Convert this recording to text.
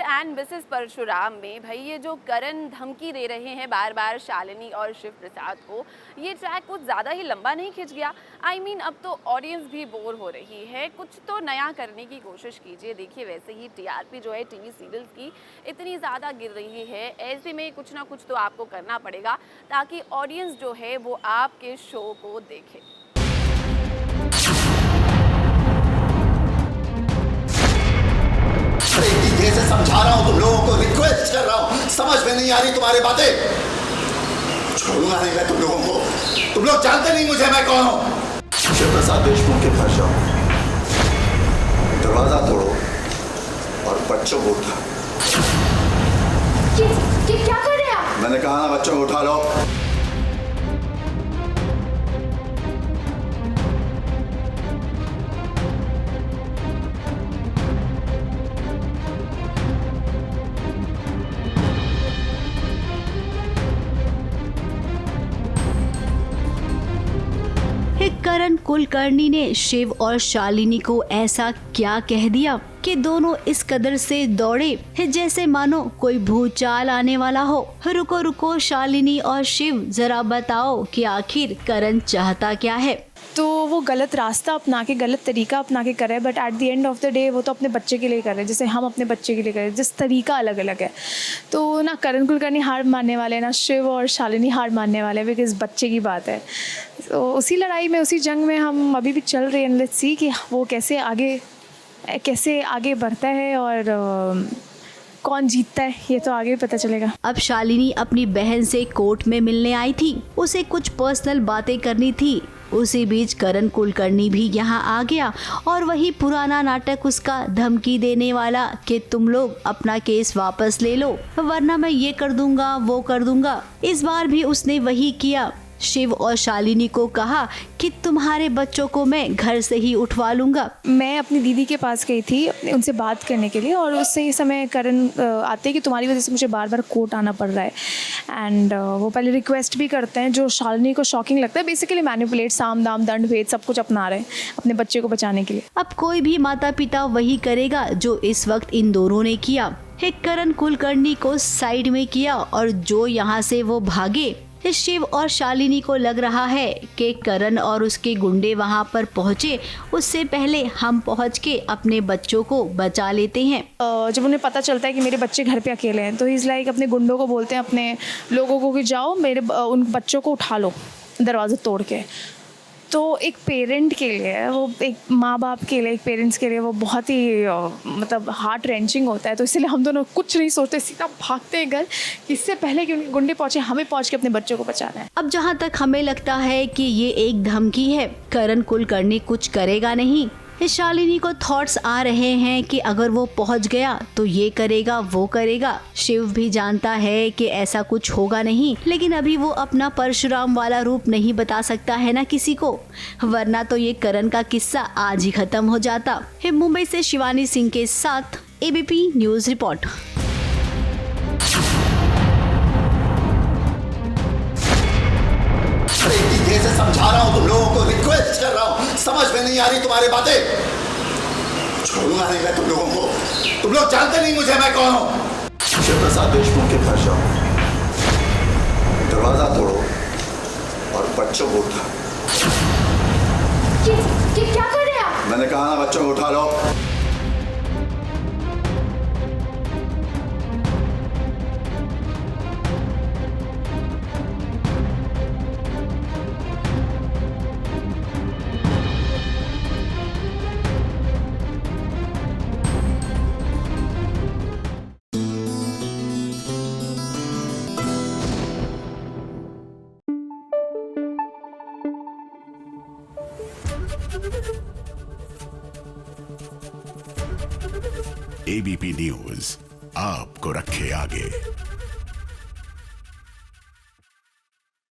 And Mrs Parshuram में भाई ये जो करण धमकी दे रहे हैं बार बार शालिनी और शिव प्रसाद को, ये ट्रैक कुछ ज़्यादा ही लंबा नहीं खिंच गया? आई मीन अब तो ऑडियंस भी बोर हो रही है, कुछ तो नया करने की कोशिश कीजिए। देखिए वैसे ही टीआरपी जो है टीवी सीरियल्स की इतनी ज़्यादा गिर रही है, ऐसे में कुछ ना कुछ तो आपको करना पड़ेगा ताकि ऑडियंस जो है वो आपके शो को देखे। से समझा रहा हूँ, तुम लोगों को रिक्वेस्ट कर रहा हूँ, समझ में नहीं आ रही तुम्हारी बातें। छोड़ूंगा नहीं मैं तुम लोगों को, तुम लोग जानते नहीं मुझे मैं कौन हूँ। शिव प्रसाद देशमुख के घर जाओ, दरवाजा तोड़ो और बच्चों को उठा। ये क्या कर रहे हैं आप? मैंने कहा ना बच्चों को उठा लो। करण कुलकर्णी ने शिव और शालिनी को ऐसा क्या कह दिया कि दोनों इस कदर से दौड़े जैसे मानो कोई भूचाल आने वाला हो। रुको रुको शालिनी और शिव, जरा बताओ कि आखिर करण चाहता क्या है? तो वो गलत रास्ता अपना के, गलत तरीका अपना के कर रहे हैं, but at the end of the day वो तो अपने बच्चे के लिए कर रहे हैं, जैसे हम अपने बच्चे के लिए कर रहे हैं, जिस तरीका अलग अलग है। तो ना करण कुलकर्णी हार मानने वाले, ना शिव और शालिनी हार मानने वाले, बिकॉज बच्चे की बात है। तो उसी लड़ाई में, उसी जंग में हम अभी भी चल रहे हैं। लेट्स सी कि वो कैसे आगे बढ़ता है और कौन जीतता है, ये तो आगे पता चलेगा। अब शालिनी अपनी बहन से कोर्ट में मिलने आई थी, उसे कुछ पर्सनल बातें करनी थी। उसी बीच करण कुलकर्णी भी यहाँ आ गया और वही पुराना नाटक उसका, धमकी देने वाला कि तुम लोग अपना केस वापस ले लो वरना मैं ये कर दूंगा वो कर दूंगा। इस बार भी उसने वही किया। शिव और शालिनी को कहा कि तुम्हारे बच्चों को मैं घर से ही उठवा लूंगा। मैं अपनी दीदी के पास गई थी उनसे बात करने के लिए, और उससे ये समय करण आते कि तुम्हारी वजह से मुझे बार बार कोर्ट आना पड़ रहा है। एंड वो पहले रिक्वेस्ट भी करते हैं, जो शालिनी को शॉकिंग लगता है। बेसिकली मैनिपुलेट, साम दाम दंड भेद सब कुछ अपना रहे हैं अपने बच्चे को बचाने के लिए। अब कोई भी माता पिता वही करेगा जो इस वक्त इन दोनों ने किया। करण कुलकर्णी को साइड में किया और जो यहाँ से वो भागे। शिव और शालिनी को लग रहा है कि करण और उसके गुंडे वहां पर पहुंचे उससे पहले हम पहुंच के अपने बच्चों को बचा लेते हैं। जब उन्हें पता चलता है कि मेरे बच्चे घर पे अकेले हैं, तो इज़ लाइक अपने गुंडों को बोलते हैं, अपने लोगों को कि जाओ मेरे उन बच्चों को उठा लो दरवाज़ा तोड़ के। तो एक पेरेंट के लिए, वो एक माँ बाप के लिए, एक पेरेंट्स के लिए वो बहुत ही मतलब हार्ट रेंचिंग होता है। तो इसलिए हम दोनों कुछ नहीं सोचते, सीधा भागते हैं घर, इससे पहले कि उनके गुंडे पहुंचे हमें पहुंच के अपने बच्चों को बचाना है। अब जहाँ तक हमें लगता है कि ये एक धमकी है, करण कुलकर्णी कुछ करेगा नहीं। शालिनी को थॉट्स आ रहे हैं कि अगर वो पहुंच गया तो ये करेगा वो करेगा। शिव भी जानता है कि ऐसा कुछ होगा नहीं, लेकिन अभी वो अपना परशुराम वाला रूप नहीं बता सकता है ना किसी को, वरना तो ये करण का किस्सा आज ही खत्म हो जाता। मुंबई से शिवानी सिंह के साथ एबीपी न्यूज रिपोर्ट। से समझा रहा हूँ, तुम लोगों को रिक्वेस्ट कर रहा हूँ, समझ में नहीं आ रही तुम्हारी बातें। छोड़ूंगा नहीं मैं तुम लोगों को, तुम लोग जानते नहीं मुझे मैं कौन हूँ। शिव प्रसाद देशमुख के घर जाओ, दरवाजा तोड़ो और बच्चों को उठा। ये क्या कर रहे हैं आप? मैंने कहा ना बच्चों को उठा लो। एबीपी न्यूज आपको रखे आगे।